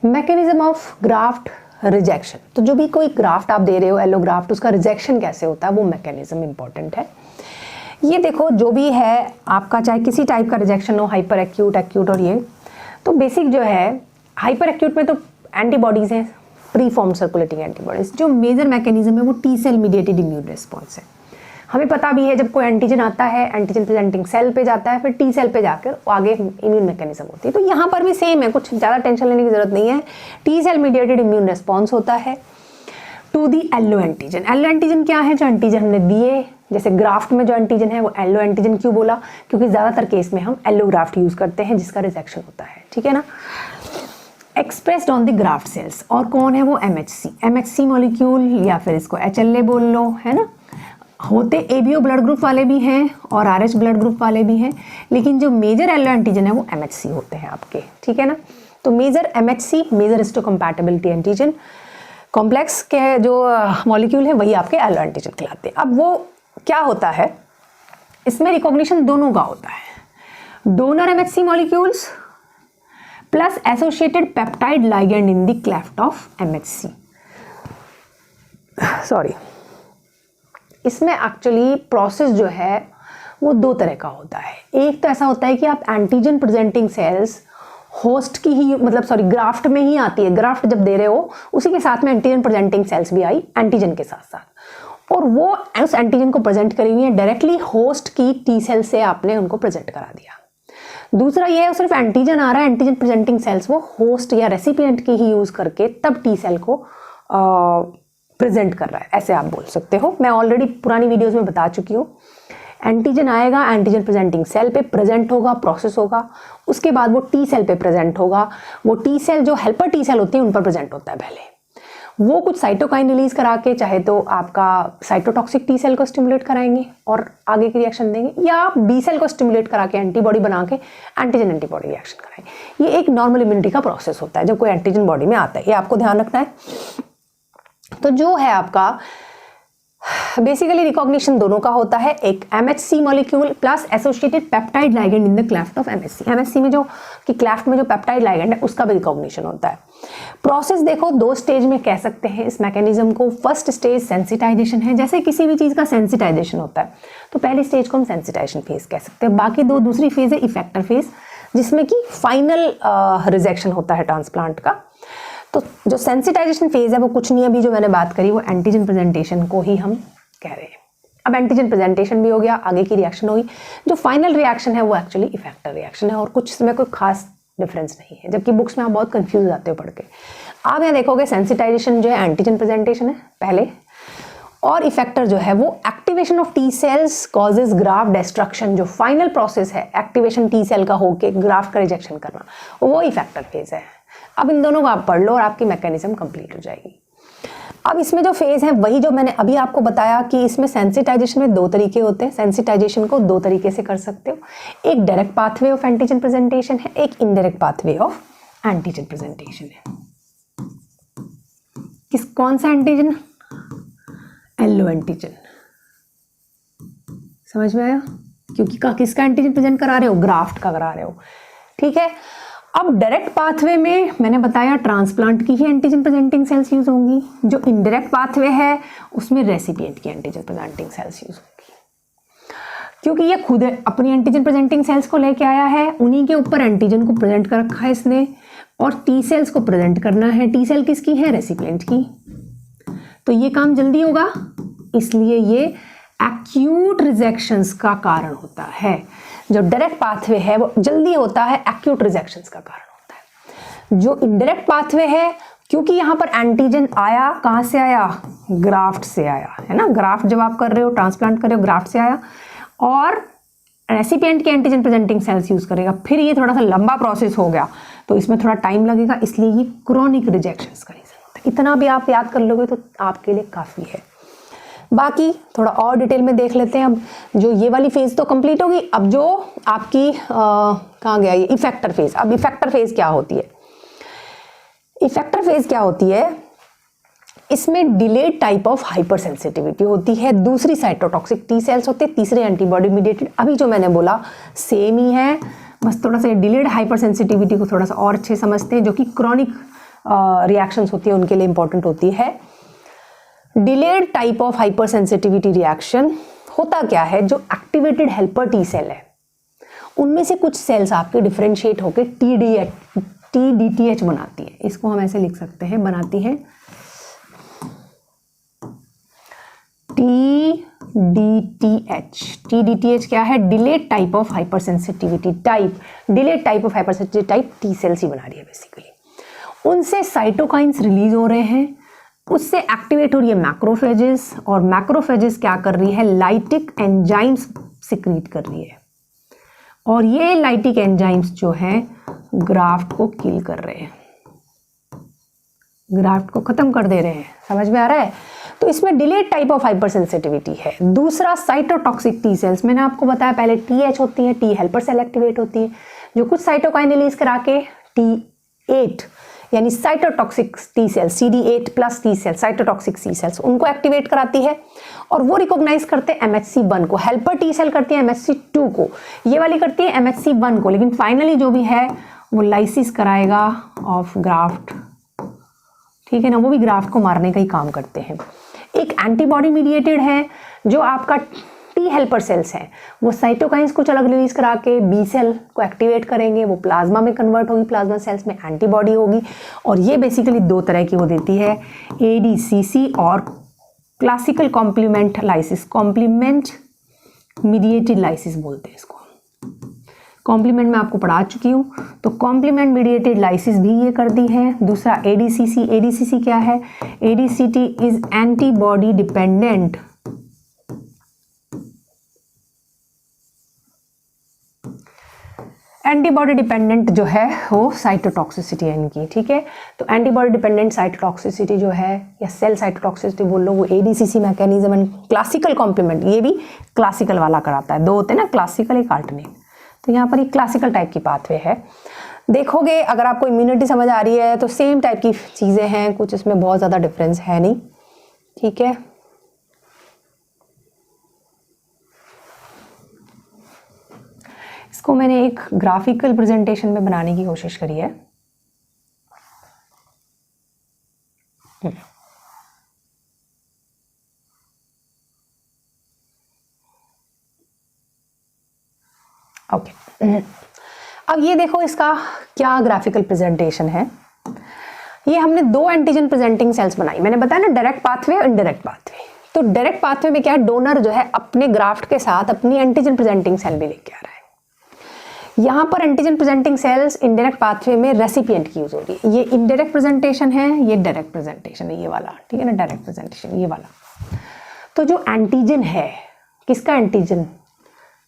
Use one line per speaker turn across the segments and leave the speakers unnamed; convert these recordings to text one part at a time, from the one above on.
Mechanism of graft rejection, तो जो भी कोई ग्राफ्ट आप दे रहे हो एलोग्राफ्ट, उसका रिजेक्शन कैसे होता है वो मैकेनिज्म इंपॉर्टेंट है। ये देखो जो भी है आपका, चाहे किसी टाइप का रिजेक्शन हो, हाइपर एक्यूट, एक्यूट और ये, तो बेसिक जो है हाइपर एक्यूट में तो एंटीबॉडीज हैं, प्री फॉर्म सर्कुलेटिंग एंटीबॉडीज। जो मेजर मैकेनिज्म है वो T cell mediated immune response है। हमें पता भी है जब कोई एंटीजन आता है एंटीजन प्रेजेंटिंग सेल पे जाता है, फिर टी सेल पे जाकर आगे इम्यून मैकेनिज्म होती है। तो यहाँ पर भी सेम है, कुछ ज़्यादा टेंशन लेने की जरूरत नहीं है। T cell mediated immune response होता है to the alloantigen. Alloantigen क्या है? जो एंटीजन हमने दिए, जैसे ग्राफ्ट में जो एंटीजन है वो एलो एंटीजन क्यों बोला? क्योंकि ज़्यादातर केस में हम एलोग्राफ्ट यूज़ करते हैं जिसका रिजेक्शन होता है, ठीक है ना। Expressed on the graft cells, और कौन है वो? एमएचसी। एमएचसी मॉलिक्यूल या फिर इसको एचएलए बोल लो, है ना। होते एबीओ ब्लड ग्रुप वाले भी हैं और आरएच ब्लड ग्रुप वाले भी हैं, लेकिन जो मेजर एलो एंटीजन है वो एमएचसी होते हैं आपके, ठीक है ना। तो major MHC, major histocompatibility antigen complex के जो मॉलिक्यूल है वही आपके एलो एंटीजन कहलाते हैं। अब वो क्या होता है, इसमें रिकॉग्निशन दोनों का होता है, donor MHC molecules plus associated peptide ligand in the cleft of MHC. Sorry, इसमें एक्चुअली प्रोसेस जो है वो दो तरह का होता है। एक तो ऐसा होता है कि आप एंटीजन प्रेजेंटिंग सेल्स होस्ट की ही, मतलब सॉरी ग्राफ्ट में ही आती है, ग्राफ्ट जब दे रहे हो उसी के साथ में एंटीजन प्रेजेंटिंग सेल्स भी आई एंटीजन के साथ साथ, और वो उस एंटीजन को प्रेजेंट करेंगे है डायरेक्टली होस्ट की टी सेल से आपने उनको प्रेजेंट करा दिया। दूसरा ये है सिर्फ एंटीजन आ रहा है, एंटीजन प्रेजेंटिंग सेल्स वो होस्ट या रेसिपिएंट की ही यूज करके तब टी सेल को प्रेजेंट कर रहा है, ऐसे आप बोल सकते हो। मैं ऑलरेडी पुरानी वीडियोस में बता चुकी हूँ। एंटीजन आएगा, एंटीजन प्रेजेंटिंग सेल पे प्रेजेंट होगा, प्रोसेस होगा, उसके बाद वो टी सेल पे प्रेजेंट होगा। वो टी सेल जो हेल्पर टी सेल होती है उन पर प्रेजेंट होता है पहले, वो कुछ साइटोकाइन रिलीज करा के, चाहे तो आपका साइटोटॉक्सिक टी सेल को स्टिमुलेट कराएंगे और आगे की रिएक्शन देंगे, या बी सेल को स्टिमुलेट करा के एंटीबॉडी बना के एंटीजन एंटीबॉडी रिएक्शन कराएंगे। ये एक नॉर्मल इम्यूनिटी का प्रोसेस होता है जब कोई एंटीजन बॉडी में आता है, ये आपको ध्यान रखना है। तो जो है आपका बेसिकली रिकॉग्निशन दोनों का होता है, एक MHC molecule plus associated peptide ligand in the cleft of MHC. MHC में जो कि क्लेफ्ट में जो पेप्टाइड लाइगेंड है उसका भी रिकॉग्निशन होता है। प्रोसेस देखो दो स्टेज में कह सकते हैं इस मैकेनिज्म को। फर्स्ट स्टेज सेंसिटाइजेशन है, जैसे किसी भी चीज का सेंसिटाइजेशन होता है तो पहली स्टेज को हम सेंसिटाइजेशन फेज कह सकते हैं। बाकी दो दूसरी फेज है इफेक्टर फेज, जिसमें कि फाइनल रिजेक्शन होता है ट्रांसप्लांट का। तो जो सेंसिटाइजेशन फेज है वो कुछ नहीं, अभी जो मैंने बात करी वो एंटीजन प्रेजेंटेशन को ही हम कह रहे हैं। अब एंटीजन प्रेजेंटेशन भी हो गया, आगे की रिएक्शन होगी। जो फाइनल रिएक्शन है वो एक्चुअली इफेक्टर रिएक्शन है, और कुछ इसमें कोई खास डिफरेंस नहीं है, जबकि बुक्स में आप बहुत कंफ्यूज आते हो पढ़ के। आप यहाँ देखोगे सेंसिटाइजेशन जो है एंटीजन प्रेजेंटेशन है पहले, और इफेक्टर जो है वो activation of T cells causes graft destruction. जो फाइनल प्रोसेस है एक्टिवेशन टी सेल का होके ग्राफ्ट का रिजेक्शन करना, वो इफेक्टर फेज है। अब इन दोनों को आप पढ़ लो और आपकी मैकेनिज्म कंप्लीट हो जाएगी। अब इसमें जो फेज है वही जो मैंने अभी आपको बताया कि इसमें सेंसिटाइजेशन में दो तरीके होते हैं। सेंसिटाइजेशन को दो तरीके से कर सकते हो, एक direct pathway of antigen presentation है, एक indirect pathway of antigen presentation है। कौन सा एंटीजन? Yellow antigen. समझ में आया? क्योंकि किसका एंटीजन प्रेजेंट करा रहे हो? ग्राफ्ट का करा रहे हो, ठीक है। अब डायरेक्ट पाथवे में मैंने बताया ट्रांसप्लांट की ही एंटीजन प्रेजेंटिंग सेल्स यूज होंगी। जो इनडायरेक्ट पाथवे है उसमें रेसिपिएंट की एंटीजन प्रेजेंटिंग सेल्स यूज होंगी, क्योंकि ये खुद अपनी एंटीजन प्रेजेंटिंग सेल्स को लेके आया है, उन्हीं के ऊपर एंटीजन को प्रेजेंट कर रखा है इसने, और टी सेल्स को प्रेजेंट करना है। टी सेल किसकी है? रेसिपिएंट की। तो ये काम जल्दी होगा, इसलिए ये एक्यूट रिजेक्शंस का कारण होता है। जो डायरेक्ट पाथवे है वो जल्दी होता है, एक्यूट रिजेक्शंस का कारण होता है। जो इनडायरेक्ट पाथवे है, क्योंकि यहाँ पर एंटीजन आया, कहाँ से आया? ग्राफ्ट से आया, है ना। ग्राफ्ट जब आप कर रहे हो, ट्रांसप्लांट कर रहे हो, ग्राफ्ट से आया, और रेसिपिएंट के एंटीजन प्रेजेंटिंग सेल्स यूज करेगा। फिर ये थोड़ा सा लंबा प्रोसेस हो गया तो इसमें थोड़ा टाइम लगेगा, इसलिए ये क्रॉनिक रिजेक्शंस का रीजन होता है। इतना भी आप याद कर लोगे तो आपके लिए काफ़ी है। बाकी थोड़ा और डिटेल में देख लेते हैं। अब जो ये वाली फेज तो कंप्लीट होगी, अब जो आपकी कहाँ गया ये इफेक्टर फेज। अब इफेक्टर फेज क्या होती है? इफेक्टर फेज क्या होती है? इसमें delayed type of hyper sensitivity होती है, दूसरी साइटोटॉक्सिक टी सेल्स होते हैं, तीसरे एंटीबॉडी मीडिएटेड। अभी जो मैंने बोला सेम ही है, बस थोड़ा सा डिलेड हाइपर सेंसिटिविटी को थोड़ा सा और अच्छे समझते हैं, जो कि क्रॉनिक रिएक्शंस होती है उनके लिए इंपॉर्टेंट होती है। Delayed type of hyper sensitivity reaction होता क्या है, जो एक्टिवेटेड हेल्पर टी सेल है उनमें से कुछ सेल्स आपके डिफरेंशिएट होकर TDTH बनाती है। इसको हम ऐसे लिख सकते हैं, बनाती है TDTH क्या है, delayed type of hyper sensitivity type, delayed type of hyper sensitivity type T cells ही बना रही है बेसिकली। उनसे साइटोकाइंस रिलीज हो रहे हैं, उससे एक्टिवेट हो रही है मैक्रोफेजेस, और मैक्रोफेजेस क्या कर रही है, लाइटिक एंजाइम्स सिक्रीट कर रही है, और ये लाइटिक एंजाइम्स जो है ग्राफ्ट को किल कर रहे हैं, ग्राफ्ट को खत्म कर दे रहे हैं। समझ में आ रहा है? तो इसमें delayed type of hyper sensitivity है। दूसरा साइटोटॉक्सिक टी सेल्स, मैंने आपको बताया पहले TH होती है, टी हेल्पर सेल एक्टिवेट होती है जो कुछ साइटोकाइन रिलीज करा के T8 यानी cytotoxic T cell, CD8 plus T cell, cytotoxic T cells, उनको एक्टिवेट कराती है और वो रिकॉग्नाइज करते हैं MHC1 को। हेल्पर टी सेल करती है MHC2 को, ये वाली करती है MHC1 को, लेकिन फाइनली जो भी है वो लाइसिस कराएगा ऑफ ग्राफ्ट, ठीक है ना, वो भी ग्राफ्ट को मारने का ही काम करते हैं। एक एंटीबॉडी मीडिएटेड है, जो आपका टी हेल्पर सेल्स हैं, वो साइटोकाइंस कुछ अलग रिलीज करा के बी सेल को एक्टिवेट करेंगे, वो प्लाज्मा में कन्वर्ट होगी, प्लाज्मा सेल्स में एंटीबॉडी होगी, और ये बेसिकली दो तरह की वो देती है, ADCC और classical complement lysis, complement mediated lysis बोलते हैं इसको। कॉम्प्लीमेंट में आपको पढ़ा चुकी हूँ, तो कॉम्प्लीमेंट मीडिएटेड लाइसिस भी ये कर दी है। दूसरा ADCC क्या है, ADCT इज एंटीबॉडी डिपेंडेंट जो है वो साइटोटॉक्सिसिटी है इनकी, ठीक है। तो एंटीबॉडी डिपेंडेंट साइटोटॉक्सिसिटी जो है, या सेल साइटोटॉक्सिसिटी बोल लो, वो ADCC mechanism and classical complement, ये भी क्लासिकल वाला कराता है। दो होते हैं ना, क्लासिकल एक अल्टरनेट, तो यहाँ पर एक क्लासिकल टाइप की पाथवे है। देखोगे अगर आपको इम्यूनिटी समझ आ रही है तो सेम टाइप की चीज़ें हैं, कुछ इसमें बहुत ज़्यादा डिफरेंस है नहीं, ठीक है। इसको मैंने एक ग्राफिकल प्रेजेंटेशन में बनाने की कोशिश करी है। ओके, अब ये देखो इसका क्या ग्राफिकल प्रेजेंटेशन है। ये हमने दो एंटीजन प्रेजेंटिंग सेल्स बनाई, मैंने बताया ना डायरेक्ट पाथवे और इनडायरेक्ट पाथवे। तो डायरेक्ट पाथवे में क्या है, डोनर जो है अपने ग्राफ्ट के साथ अपनी एंटीजन प्रेजेंटिंग सेल भी लेके आ रहा है। यहाँ पर antigen presenting sales indirect pathway में रेसिपिएंट की यूज हो रही है। ये इनडायरेक्ट प्रेजेंटेशन है, ये डायरेक्ट प्रेजेंटेशन है, ये वाला, ठीक है ना, डायरेक्ट प्रेजेंटेशन ये वाला। तो जो एंटीजन है, किसका एंटीजन,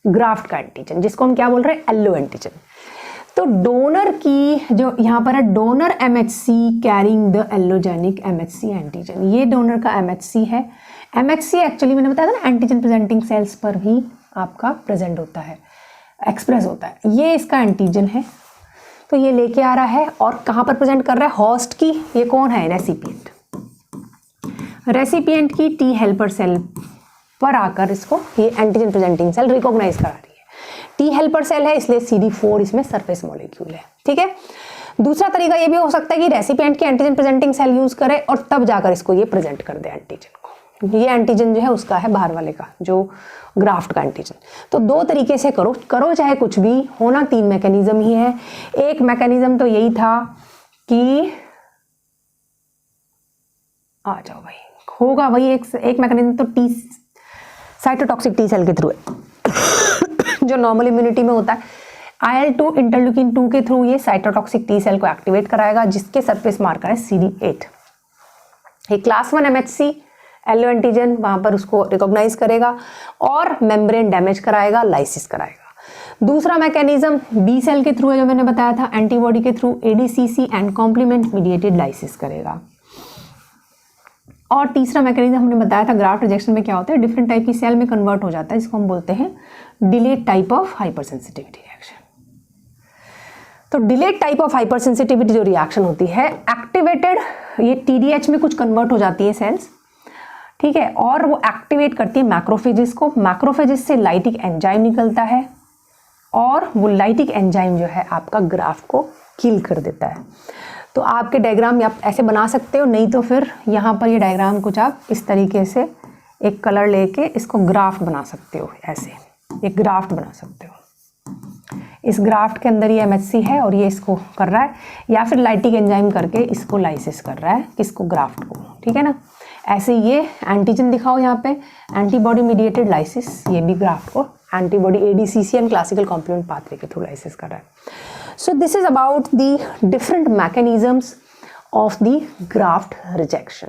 ग्राफ्ट का एंटीजन, जिसको हम क्या बोल रहे हैं, एलो एंटीजन। तो डोनर की जो यहाँ पर है, donor MHC carrying the allogenic MHC antigen, ये डोनर का MHC है। MHC एक्चुअली मैंने बताया था ना, एंटीजन प्रेजेंटिंग सेल्स पर भी आपका प्रेजेंट होता है, एक्सप्रेस होता है। ये इसका एंटीजन है, तो ये लेके आ रहा है और कहाँ पर प्रेजेंट कर रहा है, होस्ट की, ये कौन है, रेसिपिएंट, रेसिपिएंट की टी हेल्पर सेल पर आकर इसको ये एंटीजन प्रेजेंटिंग सेल रिकॉग्नाइज करा रही है। टी हेल्पर सेल है इसलिए CD4 इसमें सरफेस मॉलिक्यूल है, ठीक है। दूसरा तरीका ये भी हो सकता है कि रेसिपिएंट की एंटीजन प्रेजेंटिंग सेल यूज करे और तब जाकर इसको ये प्रेजेंट कर दे एंटीजन को। ये एंटीजन जो है उसका है बाहर वाले का, जो ग्राफ्ट का एंटीजन। तो दो तरीके से करो चाहे कुछ भी, होना तीन मैकेनिज्म ही है। एक मैकेनिज्म तो यही था कि आ जाओ भाई, होगा वही एक मैकेनिज्म तो टी साइटोटॉक्सिक टी सेल के थ्रू है जो नॉर्मल इम्यूनिटी में होता है। IL-2 इंटरल्यूकिन 2 के थ्रू ये साइटोटॉक्सिक टी सेल को एक्टिवेट कराएगा, जिसके सरफेस मार्कर है CD8। ये क्लास 1 MHC एलो एंटीजन वहां पर उसको रिकॉग्नाइज करेगा और मेम्ब्रेन डैमेज कराएगा, लाइसिस कराएगा। दूसरा मैकेनिज्म बी सेल के थ्रू है, जो मैंने बताया था, एंटीबॉडी के through ADCC and complement mediated lysis करेगा। और तीसरा मैकेनिज्म हमने बताया था, ग्राफ्ट रिजेक्शन में क्या होता है, डिफरेंट टाइप की सेल में कन्वर्ट हो जाता है, इसको हम बोलते हैं delayed type of hyper sensitivity reaction. तो delayed type of hyper sensitivity जो रिएक्शन होती है, एक्टिवेटेड ये TDH में कुछ कन्वर्ट हो जाती है सेल्स, ठीक है, और वो एक्टिवेट करती है मैक्रोफेजेस को। मैक्रोफेजेस से लाइटिक एंजाइम निकलता है और वो लाइटिक एंजाइम जो है आपका ग्राफ्ट को किल कर देता है। तो तो आपके डायग्राम आप ऐसे बना सकते हो, नहीं तो फिर यहाँ पर ये डायग्राम कुछ आप इस तरीके से एक कलर लेके इसको ग्राफ बना सकते हो, ऐसे एक ग्राफ्ट बना सकते हो। इस ग्राफ्ट के अंदर ये MHC है और ये इसको कर रहा है, या फिर लाइटिक एंजाइम करके इसको लाइसिस कर रहा है, किसको, ग्राफ्ट को, ठीक है ना। ऐसे ये एंटीजन दिखाओ यहाँ पे, एंटीबॉडी मीडिएटेड लाइसिस, ये भी ग्राफ्ट को antibody ADCC classical complement pathway के थ्रू लाइसिस कर रहा है। So this is about the different mechanisms of the graft rejection.